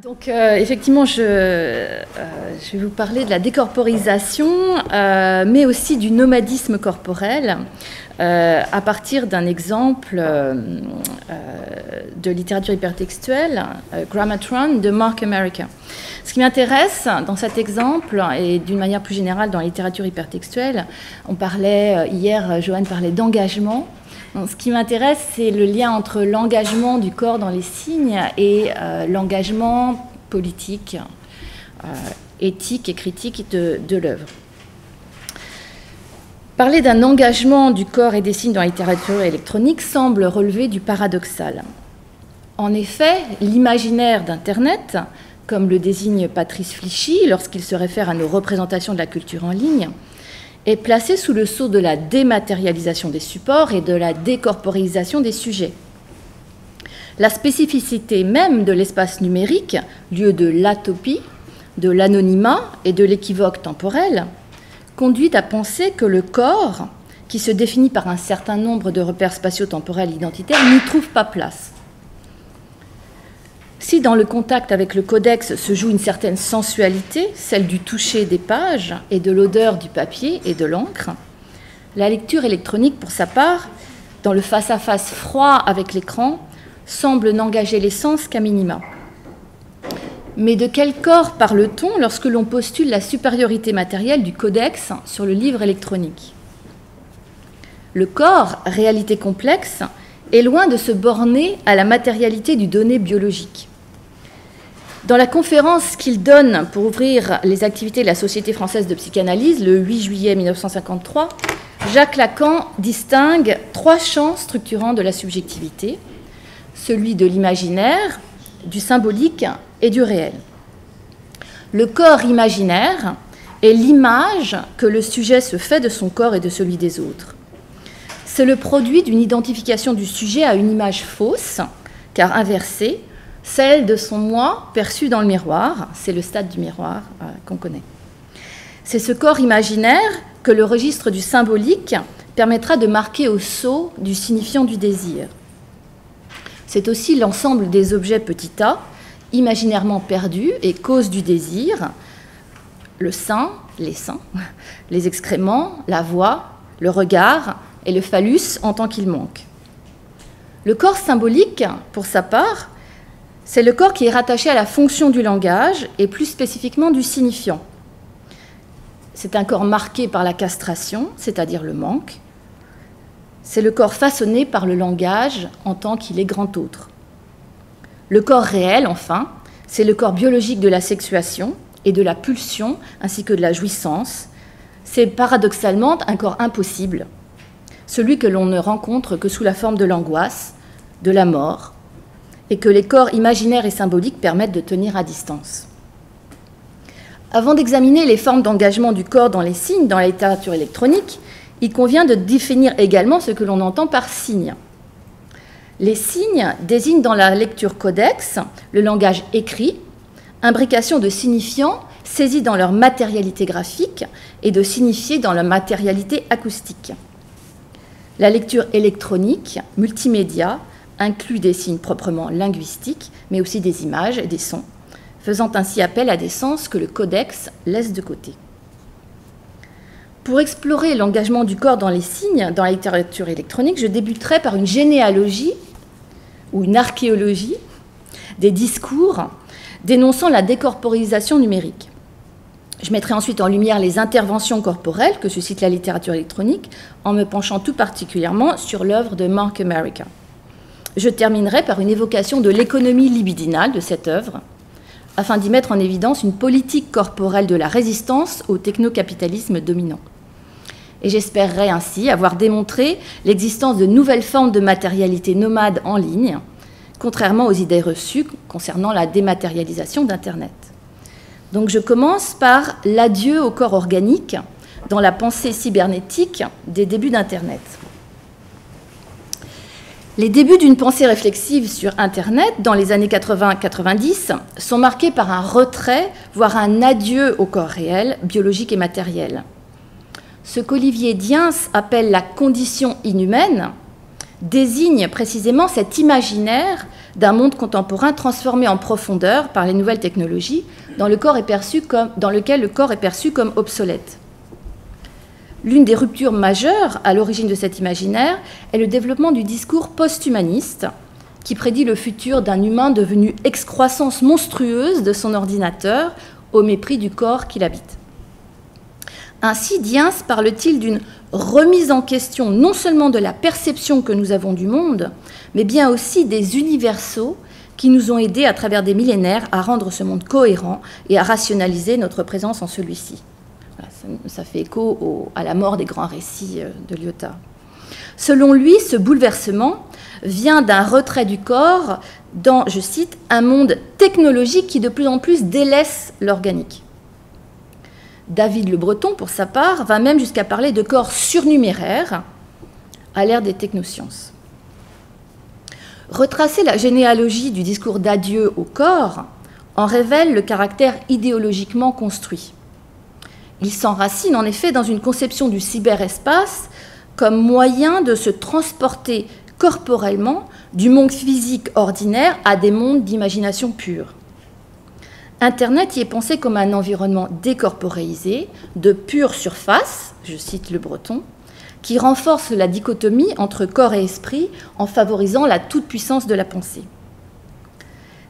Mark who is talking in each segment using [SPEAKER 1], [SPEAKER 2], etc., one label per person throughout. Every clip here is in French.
[SPEAKER 1] Donc effectivement, je vais vous parler de la décorporisation, mais aussi du nomadisme corporel, à partir d'un exemple de littérature hypertextuelle, Grammatron, de Mark America. Ce qui m'intéresse dans cet exemple, et d'une manière plus générale dans la littérature hypertextuelle, on parlait, hier, Joanne parlait d'engagement. Donc, ce qui m'intéresse, c'est le lien entre l'engagement du corps dans les signes et l'engagement politique, éthique et critique de l'œuvre. Parler d'un engagement du corps et des signes dans la littérature électronique semble relever du paradoxal. En effet, l'imaginaire d'Internet, comme le désigne Patrice Flichy lorsqu'il se réfère à nos représentations de la culture en ligne, est placé sous le sceau de la dématérialisation des supports et de la décorporisation des sujets. La spécificité même de l'espace numérique, lieu de l'atopie, de l'anonymat et de l'équivoque temporel, conduit à penser que le corps, qui se définit par un certain nombre de repères spatio-temporels identitaires, n'y trouve pas place. Si dans le contact avec le codex se joue une certaine sensualité, celle du toucher des pages et de l'odeur du papier et de l'encre, la lecture électronique, pour sa part, dans le face-à-face froid avec l'écran, semble n'engager les sens qu'à minima. Mais de quel corps parle-t-on lorsque l'on postule la supériorité matérielle du codex sur le livre électronique ? Le corps, réalité complexe, est loin de se borner à la matérialité du donné biologique. Dans la conférence qu'il donne pour ouvrir les activités de la Société française de psychanalyse, le 8 juillet 1953, Jacques Lacan distingue 3 champs structurants de la subjectivité, celui de l'imaginaire, du symbolique et du réel. Le corps imaginaire est l'image que le sujet se fait de son corps et de celui des autres. C'est le produit d'une identification du sujet à une image fausse, car inversée, celle de son moi perçu dans le miroir, c'est le stade du miroir qu'on connaît. C'est ce corps imaginaire que le registre du symbolique permettra de marquer au sceau du signifiant du désir. C'est aussi l'ensemble des objets petit a, imaginairement perdus et cause du désir, le sein, les excréments, la voix, le regard et le phallus en tant qu'il manque. Le corps symbolique, pour sa part, c'est le corps qui est rattaché à la fonction du langage et plus spécifiquement du signifiant. C'est un corps marqué par la castration, c'est-à-dire le manque. C'est le corps façonné par le langage en tant qu'il est grand autre. Le corps réel, enfin, c'est le corps biologique de la sexuation et de la pulsion ainsi que de la jouissance. C'est paradoxalement un corps impossible, celui que l'on ne rencontre que sous la forme de l'angoisse, de la mort, et que les corps imaginaires et symboliques permettent de tenir à distance. Avant d'examiner les formes d'engagement du corps dans les signes dans la littérature électronique, il convient de définir également ce que l'on entend par signe. Les signes désignent dans la lecture codex le langage écrit, imbrication de signifiants saisis dans leur matérialité graphique et de signifiés dans leur matérialité acoustique. La lecture électronique, multimédia, inclut des signes proprement linguistiques, mais aussi des images et des sons, faisant ainsi appel à des sens que le codex laisse de côté. Pour explorer l'engagement du corps dans les signes dans la littérature électronique, je débuterai par une généalogie ou une archéologie des discours dénonçant la décorporisation numérique. Je mettrai ensuite en lumière les interventions corporelles que suscite la littérature électronique en me penchant tout particulièrement sur l'œuvre de Mark America. Je terminerai par une évocation de l'économie libidinale de cette œuvre, afin d'y mettre en évidence une politique corporelle de la résistance au technocapitalisme dominant. Et j'espérerai ainsi avoir démontré l'existence de nouvelles formes de matérialité nomade en ligne, contrairement aux idées reçues concernant la dématérialisation d'Internet. Donc je commence par l'adieu au corps organique dans la pensée cybernétique des débuts d'Internet. Les débuts d'une pensée réflexive sur Internet dans les années 80-90 sont marqués par un retrait, voire un adieu au corps réel, biologique et matériel. Ce qu'Olivier Diens appelle la condition inhumaine désigne précisément cet imaginaire d'un monde contemporain transformé en profondeur par les nouvelles technologies, dans lequel le corps est perçu comme obsolète. L'une des ruptures majeures à l'origine de cet imaginaire est le développement du discours post-humaniste, qui prédit le futur d'un humain devenu excroissance monstrueuse de son ordinateur au mépris du corps qu'il habite. Ainsi, Diens parle-t-il d'une remise en question non seulement de la perception que nous avons du monde, mais bien aussi des universaux qui nous ont aidés à travers des millénaires à rendre ce monde cohérent et à rationaliser notre présence en celui-ci. Voilà, ça fait écho à la mort des grands récits de Lyotard. Selon lui, ce bouleversement vient d'un retrait du corps dans, je cite, un monde technologique qui de plus en plus délaisse l'organique. David Le Breton, pour sa part, va même jusqu'à parler de corps surnuméraires à l'ère des technosciences. Retracer la généalogie du discours d'adieu au corps en révèle le caractère idéologiquement construit. Il s'enracine en effet dans une conception du cyberespace comme moyen de se transporter corporellement du monde physique ordinaire à des mondes d'imagination pure. Internet y est pensé comme un environnement décorporéisé, de pure surface, je cite Le Breton, qui renforce la dichotomie entre corps et esprit en favorisant la toute-puissance de la pensée.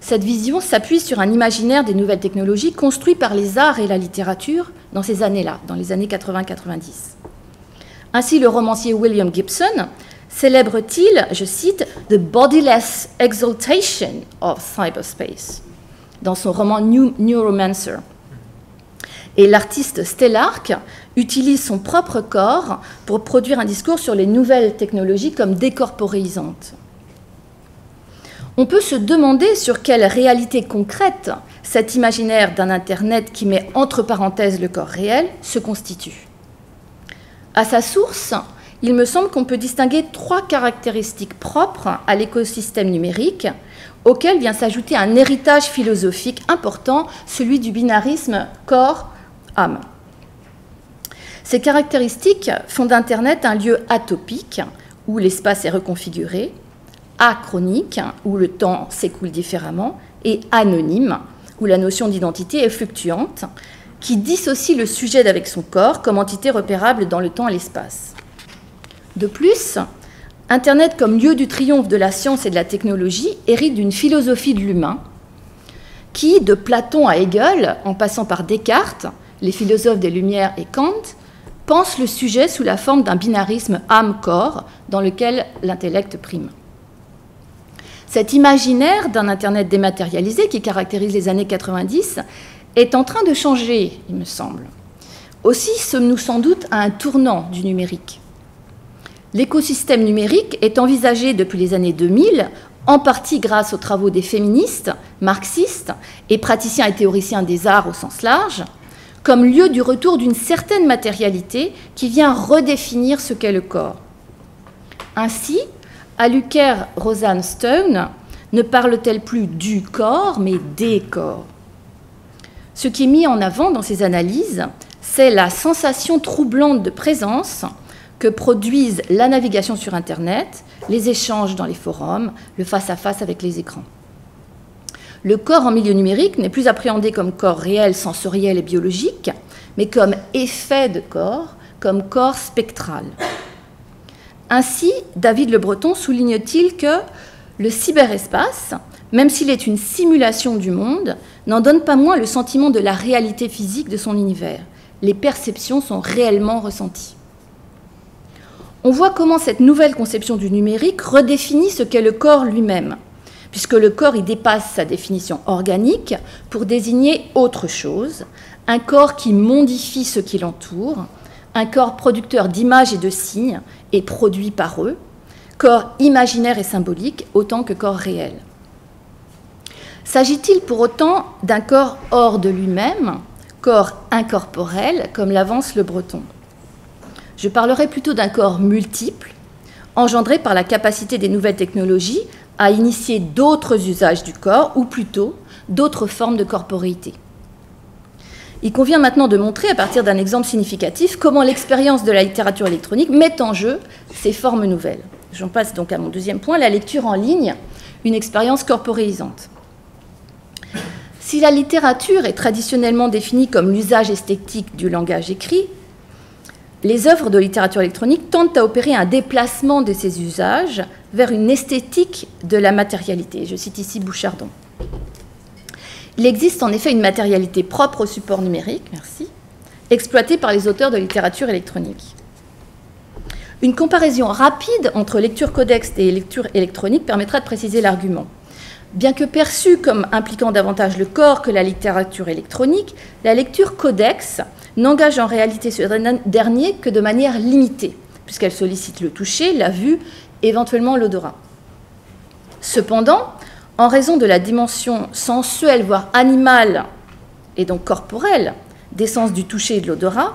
[SPEAKER 1] Cette vision s'appuie sur un imaginaire des nouvelles technologies construit par les arts et la littérature dans ces années-là, dans les années 80-90. Ainsi, le romancier William Gibson célèbre-t-il, je cite, « The bodiless exaltation of cyberspace » dans son roman Neuromancer. Et l'artiste Stellark utilise son propre corps pour produire un discours sur les nouvelles technologies comme décorporéisantes. On peut se demander sur quelle réalité concrète cet imaginaire d'un Internet qui met entre parenthèses le corps réel se constitue. À sa source, il me semble qu'on peut distinguer 3 caractéristiques propres à l'écosystème numérique, auquel vient s'ajouter un héritage philosophique important, celui du binarisme corps-âme. Ces caractéristiques font d'Internet un lieu atopique, où l'espace est reconfiguré, achronique, où le temps s'écoule différemment, et anonyme, où la notion d'identité est fluctuante, qui dissocie le sujet d'avec son corps comme entité repérable dans le temps et l'espace. De plus, Internet comme lieu du triomphe de la science et de la technologie hérite d'une philosophie de l'humain qui, de Platon à Hegel, en passant par Descartes, les philosophes des Lumières et Kant, pense le sujet sous la forme d'un binarisme âme-corps dans lequel l'intellect prime. Cet imaginaire d'un Internet dématérialisé qui caractérise les années 90 est en train de changer, il me semble. Aussi sommes-nous sans doute à un tournant du numérique. L'écosystème numérique est envisagé depuis les années 2000, en partie grâce aux travaux des féministes, marxistes et praticiens et théoriciens des arts au sens large, comme lieu du retour d'une certaine matérialité qui vient redéfinir ce qu'est le corps. Ainsi, à Lucer, Rosanne Stone ne parle-t-elle plus du corps, mais des corps. Ce qui est mis en avant dans ces analyses, c'est la sensation troublante de présence que produisent la navigation sur Internet, les échanges dans les forums, le face-à-face avec les écrans. Le corps en milieu numérique n'est plus appréhendé comme corps réel, sensoriel et biologique, mais comme effet de corps, comme corps spectral. Ainsi, David Le Breton souligne-t-il que le cyberespace, même s'il est une simulation du monde, n'en donne pas moins le sentiment de la réalité physique de son univers. Les perceptions sont réellement ressenties. On voit comment cette nouvelle conception du numérique redéfinit ce qu'est le corps lui-même, puisque le corps y dépasse sa définition organique pour désigner autre chose, un corps qui mondifie ce qui l'entoure, un corps producteur d'images et de signes et produit par eux, corps imaginaire et symbolique autant que corps réel. S'agit-il pour autant d'un corps hors de lui-même, corps incorporel, comme l'avance Le Breton ? Je parlerai plutôt d'un corps multiple, engendré par la capacité des nouvelles technologies à initier d'autres usages du corps, ou plutôt d'autres formes de corporéité. Il convient maintenant de montrer, à partir d'un exemple significatif, comment l'expérience de la littérature électronique met en jeu ces formes nouvelles. J'en passe donc à mon deuxième point, la lecture en ligne, une expérience corporéisante. Si la littérature est traditionnellement définie comme l'usage esthétique du langage écrit, les œuvres de littérature électronique tendent à opérer un déplacement de ces usages vers une esthétique de la matérialité. Je cite ici Bouchardon. Il existe en effet une matérialité propre au support numérique, merci, exploitée par les auteurs de littérature électronique. Une comparaison rapide entre lecture codex et lecture électronique permettra de préciser l'argument. Bien que perçue comme impliquant davantage le corps que la littérature électronique, la lecture codex n'engage en réalité ce dernier que de manière limitée, puisqu'elle sollicite le toucher, la vue, éventuellement l'odorat. Cependant, en raison de la dimension sensuelle, voire animale, et donc corporelle, des sens du toucher et de l'odorat,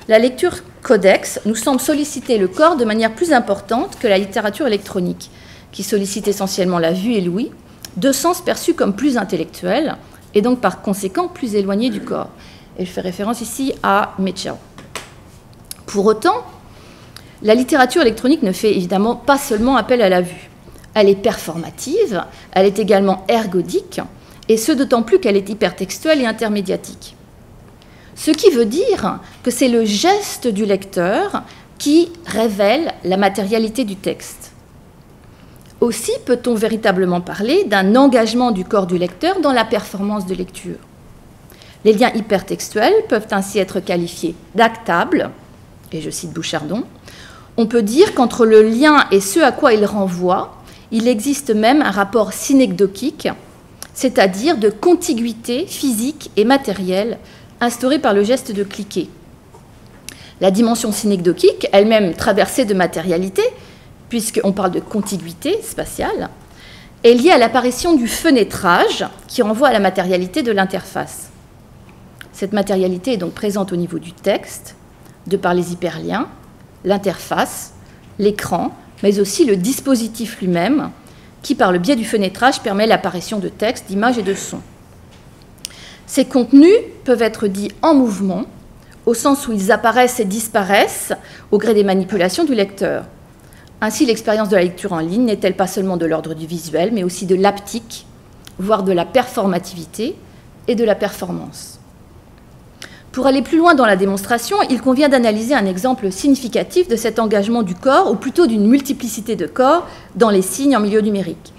[SPEAKER 1] la lecture codex nous semble solliciter le corps de manière plus importante que la littérature électronique, qui sollicite essentiellement la vue et l'ouïe, deux sens perçus comme plus intellectuels et donc par conséquent plus éloignés du corps. Et je fais référence ici à Mitchell. Pour autant, la littérature électronique ne fait évidemment pas seulement appel à la vue. Elle est performative, elle est également ergodique, et ce d'autant plus qu'elle est hypertextuelle et intermédiatique. Ce qui veut dire que c'est le geste du lecteur qui révèle la matérialité du texte. Aussi peut-on véritablement parler d'un engagement du corps du lecteur dans la performance de lecture. Les liens hypertextuels peuvent ainsi être qualifiés d'actables, et je cite Bouchardon. On peut dire qu'entre le lien et ce à quoi il renvoie, il existe même un rapport synecdoquique, c'est-à-dire de contiguïté physique et matérielle instaurée par le geste de cliquer. La dimension synecdoquique, elle-même traversée de matérialité, puisqu'on parle de contiguïté spatiale, est liée à l'apparition du fenêtrage qui renvoie à la matérialité de l'interface. Cette matérialité est donc présente au niveau du texte, de par les hyperliens, l'interface, l'écran, mais aussi le dispositif lui-même, qui par le biais du fenêtrage permet l'apparition de textes, d'images et de sons. Ces contenus peuvent être dits en mouvement, au sens où ils apparaissent et disparaissent au gré des manipulations du lecteur. Ainsi, l'expérience de la lecture en ligne n'est-elle pas seulement de l'ordre du visuel, mais aussi de l'haptique, voire de la performativité et de la performance. Pour aller plus loin dans la démonstration, il convient d'analyser un exemple significatif de cet engagement du corps, ou plutôt d'une multiplicité de corps, dans les signes en milieu numérique.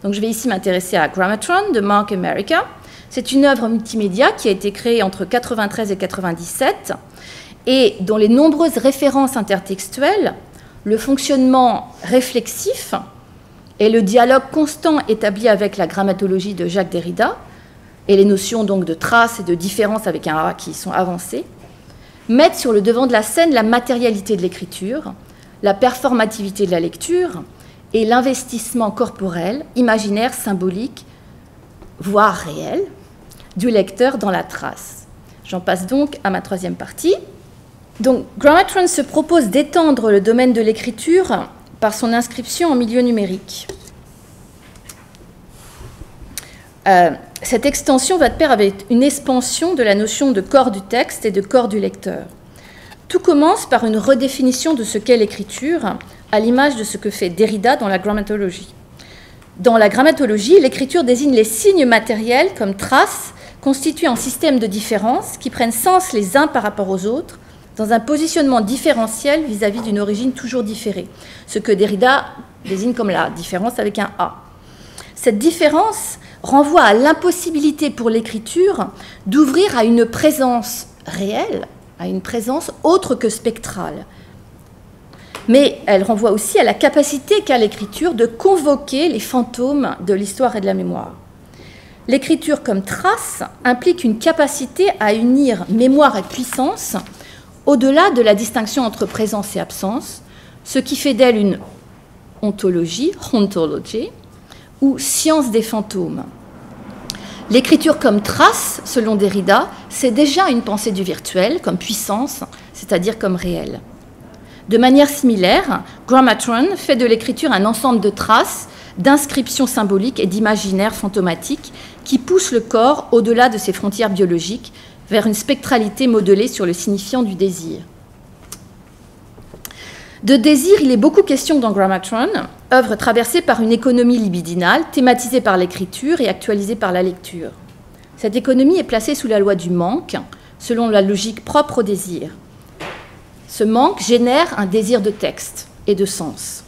[SPEAKER 1] Donc, je vais ici m'intéresser à Grammatron de Mark America. C'est une œuvre multimédia qui a été créée entre 1993 et 1997 et dont les nombreuses références intertextuelles, le fonctionnement réflexif et le dialogue constant établi avec la grammatologie de Jacques Derrida et les notions donc de trace et de différence avec un A qui sont avancées, mettent sur le devant de la scène la matérialité de l'écriture, la performativité de la lecture et l'investissement corporel, imaginaire, symbolique, voire réel, du lecteur dans la trace. J'en passe donc à ma troisième partie. Donc, Grammatron se propose d'étendre le domaine de l'écriture par son inscription en milieu numérique. Cette extension va de pair avec une expansion de la notion de corps du texte et de corps du lecteur. Tout commence par une redéfinition de ce qu'est l'écriture, à l'image de ce que fait Derrida dans la grammatologie. Dans la grammatologie, l'écriture désigne les signes matériels comme traces constitués en systèmes de différence qui prennent sens les uns par rapport aux autres dans un positionnement différentiel vis-à-vis d'une origine toujours différée, ce que Derrida désigne comme la différence avec un A. Cette différence renvoie à l'impossibilité pour l'écriture d'ouvrir à une présence réelle, à une présence autre que spectrale. Mais elle renvoie aussi à la capacité qu'a l'écriture de convoquer les fantômes de l'histoire et de la mémoire. L'écriture comme trace implique une capacité à unir mémoire et puissance au-delà de la distinction entre présence et absence, ce qui fait d'elle une ontologie, ontology, ou science des fantômes. L'écriture comme trace, selon Derrida, c'est déjà une pensée du virtuel comme puissance, c'est-à-dire comme réel. De manière similaire, Grammatron fait de l'écriture un ensemble de traces, d'inscriptions symboliques et d'imaginaires fantomatiques qui poussent le corps au-delà de ses frontières biologiques vers une spectralité modelée sur le signifiant du désir. De désir, il est beaucoup question dans Grammatron, œuvre traversée par une économie libidinale, thématisée par l'écriture et actualisée par la lecture. Cette économie est placée sous la loi du manque, selon la logique propre au désir. Ce manque génère un désir de texte et de sens.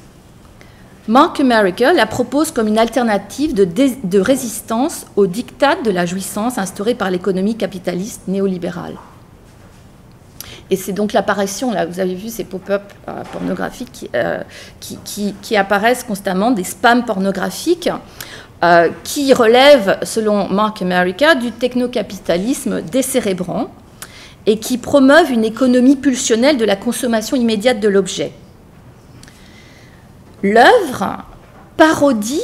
[SPEAKER 1] Mark America la propose comme une alternative de résistance au diktat de la jouissance instauré par l'économie capitaliste néolibérale. Et c'est donc l'apparition, là vous avez vu ces pop-up pornographiques qui apparaissent constamment, des spams pornographiques qui relèvent, selon Mark America, du technocapitalisme décérébrant et qui promeuvent une économie pulsionnelle de la consommation immédiate de l'objet. L'œuvre parodie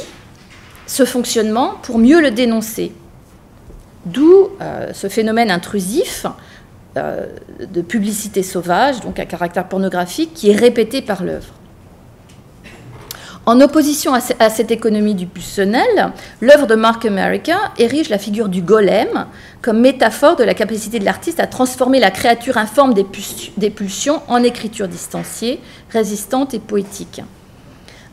[SPEAKER 1] ce fonctionnement pour mieux le dénoncer, d'où ce phénomène intrusif de publicité sauvage, donc à caractère pornographique, qui est répété par l'œuvre. En opposition à cette économie du pulsionnel, l'œuvre de Mark America érige la figure du golem comme métaphore de la capacité de l'artiste à transformer la créature informe des pulsions en écriture distanciée, résistante et poétique.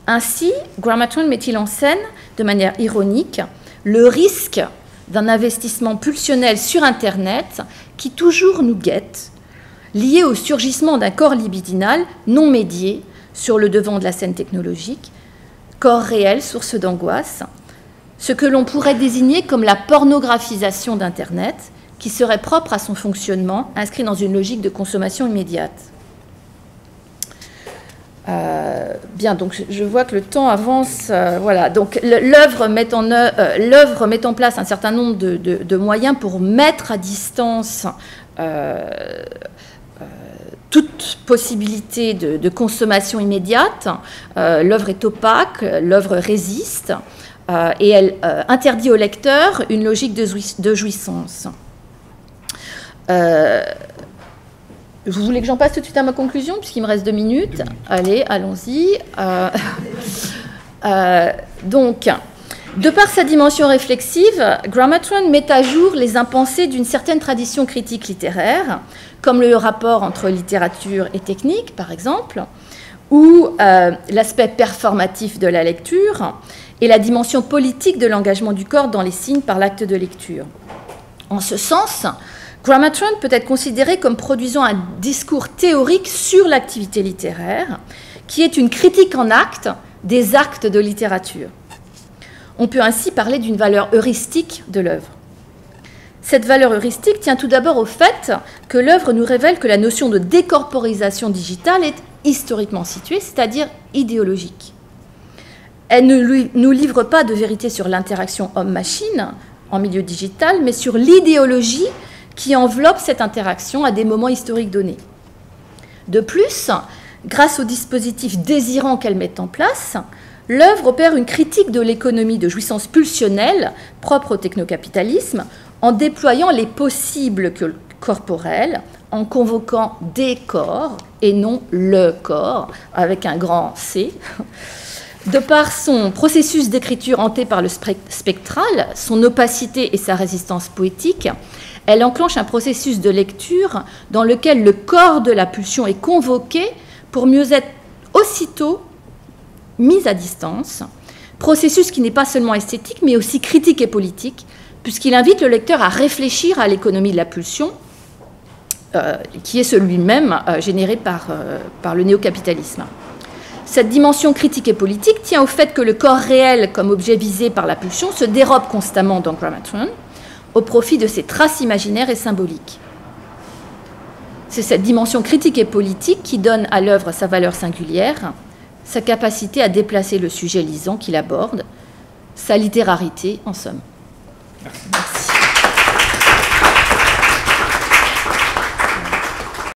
[SPEAKER 1] Ainsi, Grammatron met-il en scène, de manière ironique, le risque d'un investissement pulsionnel sur Internet qui toujours nous guette, lié au surgissement d'un corps libidinal non médié sur le devant de la scène technologique, corps réel, source d'angoisse, ce que l'on pourrait désigner comme la pornographisation d'Internet, qui serait propre à son fonctionnement, inscrit dans une logique de consommation immédiate. Bien, donc je vois que le temps avance. Voilà, donc l'œuvre met en place un certain nombre de moyens pour mettre à distance toute possibilité de consommation immédiate. L'œuvre est opaque, l'œuvre résiste, et elle interdit au lecteur une logique de jouissance. Vous voulez que j'en passe tout de suite à ma conclusion, puisqu'il me reste 2 minutes. Allez, allons-y. Donc, de par sa dimension réflexive, Grammatron met à jour les impensés d'une certaine tradition critique littéraire, comme le rapport entre littérature et technique, par exemple, ou l'aspect performatif de la lecture, et la dimension politique de l'engagement du corps dans les signes par l'acte de lecture. En ce sens, Grammatron peut être considéré comme produisant un discours théorique sur l'activité littéraire, qui est une critique en acte des actes de littérature. On peut ainsi parler d'une valeur heuristique de l'œuvre. Cette valeur heuristique tient tout d'abord au fait que l'œuvre nous révèle que la notion de décorporisation digitale est historiquement située, c'est-à-dire idéologique. Elle ne nous livre pas de vérité sur l'interaction homme-machine en milieu digital, mais sur l'idéologie qui enveloppe cette interaction à des moments historiques donnés. De plus, grâce aux dispositifs désirants qu'elle met en place, l'œuvre opère une critique de l'économie de jouissance pulsionnelle propre au technocapitalisme en déployant les possibles corporels, en convoquant des corps et non le corps, avec un grand C. De par son processus d'écriture hanté par le spectral, son opacité et sa résistance poétique, elle enclenche un processus de lecture dans lequel le corps de la pulsion est convoqué pour mieux être aussitôt mis à distance, processus qui n'est pas seulement esthétique, mais aussi critique et politique, puisqu'il invite le lecteur à réfléchir à l'économie de la pulsion, qui est celui-même généré par le néocapitalisme. Cette dimension critique et politique tient au fait que le corps réel, comme objet visé par la pulsion, se dérobe constamment dans Grammatron, au profit de ses traces imaginaires et symboliques. C'est cette dimension critique et politique qui donne à l'œuvre sa valeur singulière, sa capacité à déplacer le sujet lisant qu'il aborde, sa littérarité en somme.
[SPEAKER 2] Merci.